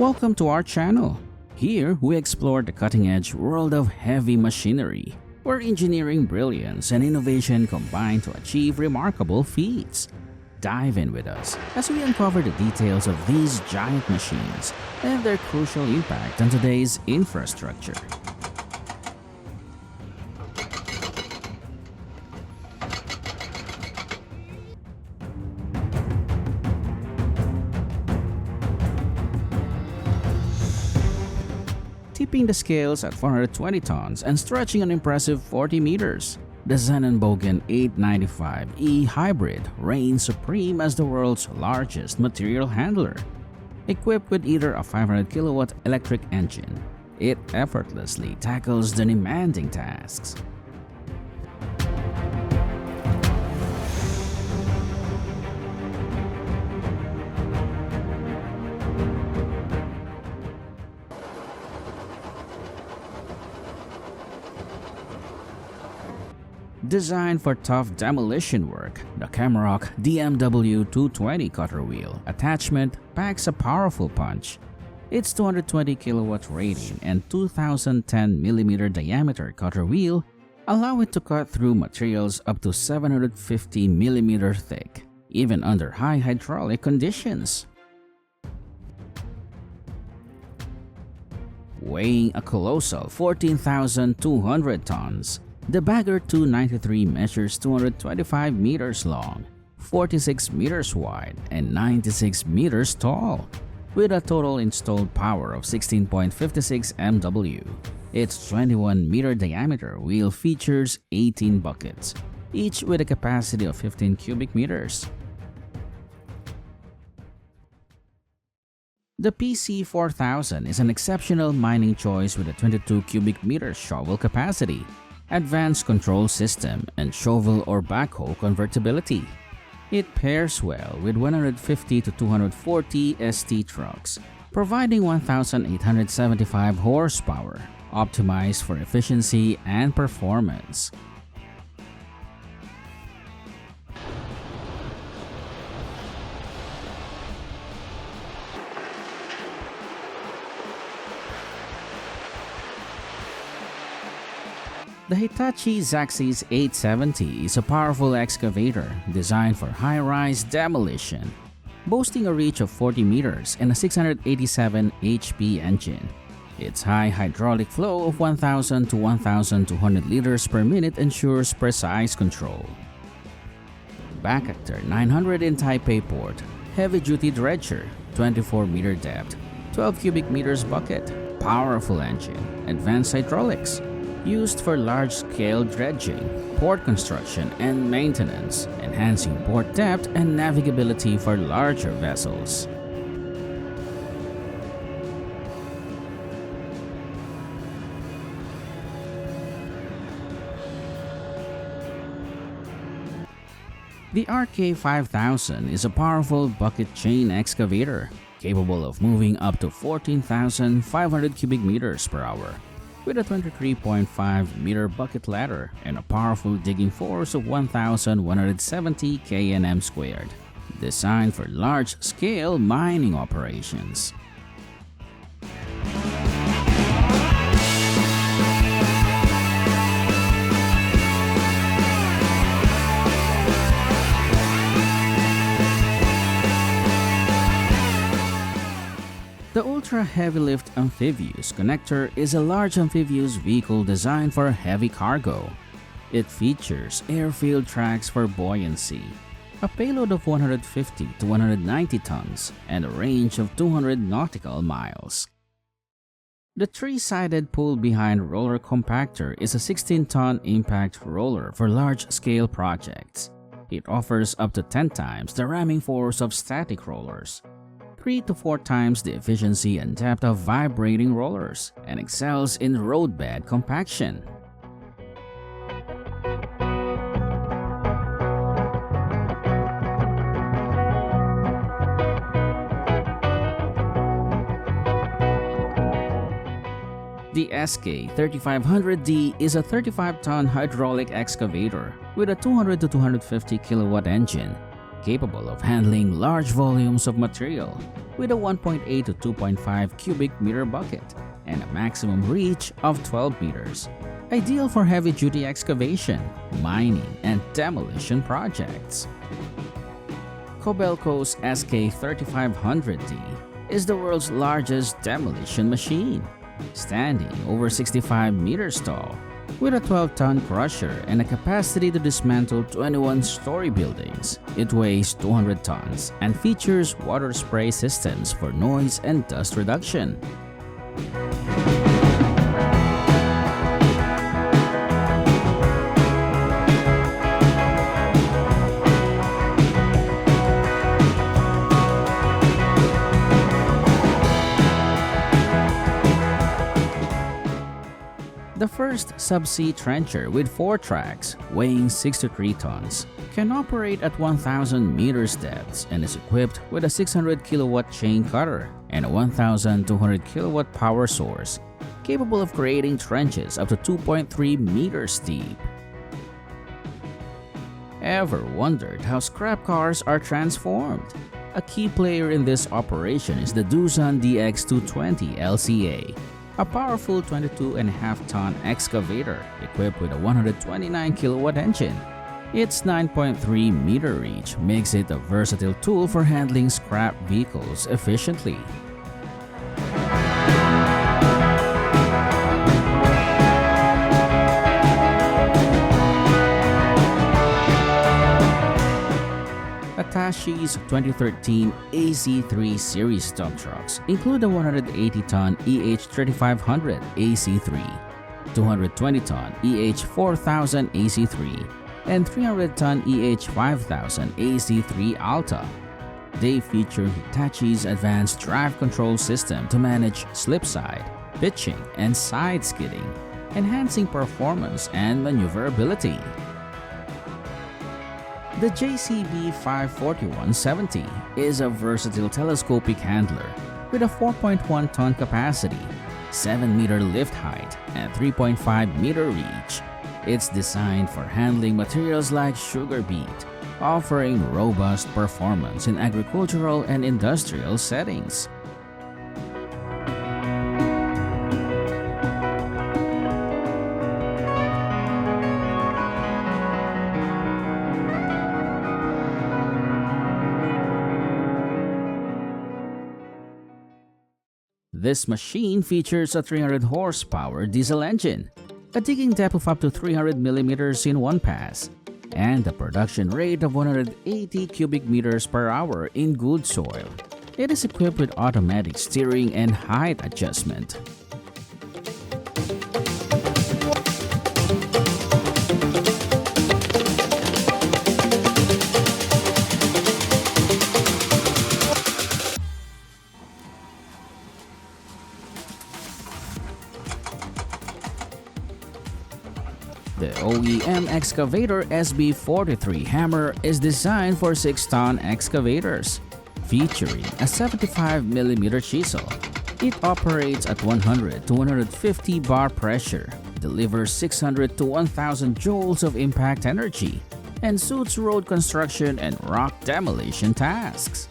Welcome to our channel. Here we explore the cutting-edge world of heavy machinery, where engineering brilliance and innovation combine to achieve remarkable feats. Dive in with us as we uncover the details of these giant machines and their crucial impact on today's infrastructure. Tipping the scales at 420 tons and stretching an impressive 40 meters, the Bogen 895E Hybrid reigns supreme as the world's largest material handler. Equipped with either a 500 kilowatt electric engine, it effortlessly tackles the demanding tasks. Designed for tough demolition work, the Camrock DMW 220 cutter wheel attachment packs a powerful punch. Its 220 kilowatt rating and 2010 millimeter diameter cutter wheel allow it to cut through materials up to 750 millimeter thick, even under high hydraulic conditions. Weighing a colossal 14,200 tons, the Bagger 293 measures 225 meters long, 46 meters wide, and 96 meters tall, with a total installed power of 16.56 MW. Its 21-meter diameter wheel features 18 buckets, each with a capacity of 15 cubic meters. The PC4000 is an exceptional mining choice with a 22 cubic meter shovel capacity, advanced control system, and shovel or backhoe convertibility. It pairs well with 150 to 240 ST trucks, providing 1,875 horsepower, optimized for efficiency and performance. The Hitachi Zaxis 870 is a powerful excavator designed for high-rise demolition, boasting a reach of 40 meters and a 687 HP engine. Its high hydraulic flow of 1,000 to 1,200 liters per minute ensures precise control. Backactor 900 in Taipei port, heavy-duty dredger, 24-meter depth, 12 cubic meters bucket, powerful engine, advanced hydraulics, used for large-scale dredging, port construction, and maintenance, enhancing port depth and navigability for larger vessels. The RK5000 is a powerful bucket chain excavator capable of moving up to 14,500 cubic meters per hour, with a 23.5 meter bucket ladder and a powerful digging force of 1,170 kN squared, designed for large-scale mining operations. The Ultra Heavy Lift Amphibious Connector is a large amphibious vehicle designed for heavy cargo. It features airfield tracks for buoyancy, a payload of 150 to 190 tons, and a range of 200 nautical miles. The three-sided pull-behind roller compactor is a 16-ton impact roller for large-scale projects. It offers up to 10 times the ramming force of static rollers, 3 to 4 times the efficiency and depth of vibrating rollers, and excels in roadbed compaction. The SK3500D is a 35-ton hydraulic excavator with a 200 to 250 kilowatt engine. capable of handling large volumes of material with a 1.8 to 2.5 cubic meter bucket and a maximum reach of 12 meters. Ideal for heavy-duty excavation, mining, and demolition projects. Kobelco's SK3500D is the world's largest demolition machine, standing over 65 meters tall, with a 12-ton crusher and a capacity to dismantle 21-story buildings. It weighs 200 tons and features water spray systems for noise and dust reduction. The first subsea trencher with 4 tracks, weighing 63 tons, can operate at 1,000 meters depths and is equipped with a 600 kilowatt chain cutter and a 1,200 kilowatt power source, capable of creating trenches up to 2.3 meters deep. Ever wondered how scrap cars are transformed? A key player in this operation is the Doosan DX220 LCA, a powerful 22.5-ton excavator equipped with a 129 kilowatt engine. Its 9.3 meter reach makes it a versatile tool for handling scrap vehicles efficiently. Hitashi's 2013 AC3 series dump trucks include a 180-ton EH3500 AC3, 220-ton EH4000 AC3, and 300-ton EH5000 AC3 Alta. They feature Hitachi's advanced drive control system to manage slipside, pitching, and side skidding, enhancing performance and maneuverability. The JCB 54170 is a versatile telescopic handler with a 4.1-ton capacity, 7-meter lift height, and 3.5-meter reach. It's designed for handling materials like sugar beet, offering robust performance in agricultural and industrial settings. This machine features a 300 horsepower diesel engine, a digging depth of up to 300 millimeters in one pass, and a production rate of 180 cubic meters per hour in good soil. It is equipped with automatic steering and height adjustment. The OEM Excavator SB43 hammer is designed for 6-ton excavators, featuring a 75mm chisel. It operates at 100 to 150 bar pressure, delivers 600 to 1,000 joules of impact energy, and suits road construction and rock demolition tasks.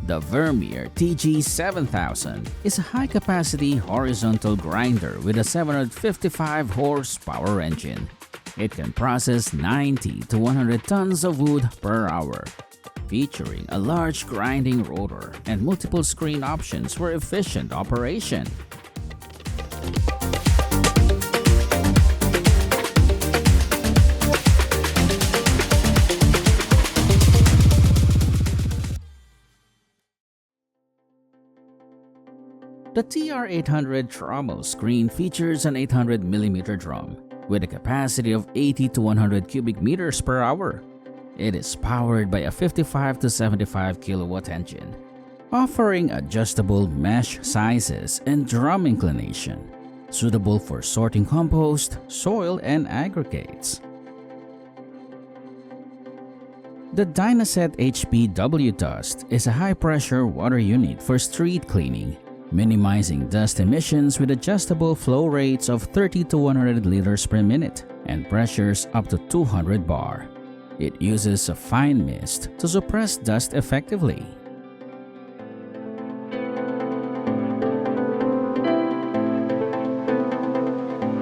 The Vermeer TG7000 is a high-capacity horizontal grinder with a 755 horsepower engine. It can process 90 to 100 tons of wood per hour, featuring a large grinding rotor and multiple screen options for efficient operation. The TR800 trommel screen features an 800mm drum with a capacity of 80 to 100 cubic meters per hour. It is powered by a 55 to 75 kilowatt engine, offering adjustable mesh sizes and drum inclination, suitable for sorting compost, soil, and aggregates. The Dynaset HPW Dust is a high-pressure water unit for street cleaning, minimizing dust emissions with adjustable flow rates of 30 to 100 liters per minute and pressures up to 200 bar. It uses a fine mist to suppress dust effectively,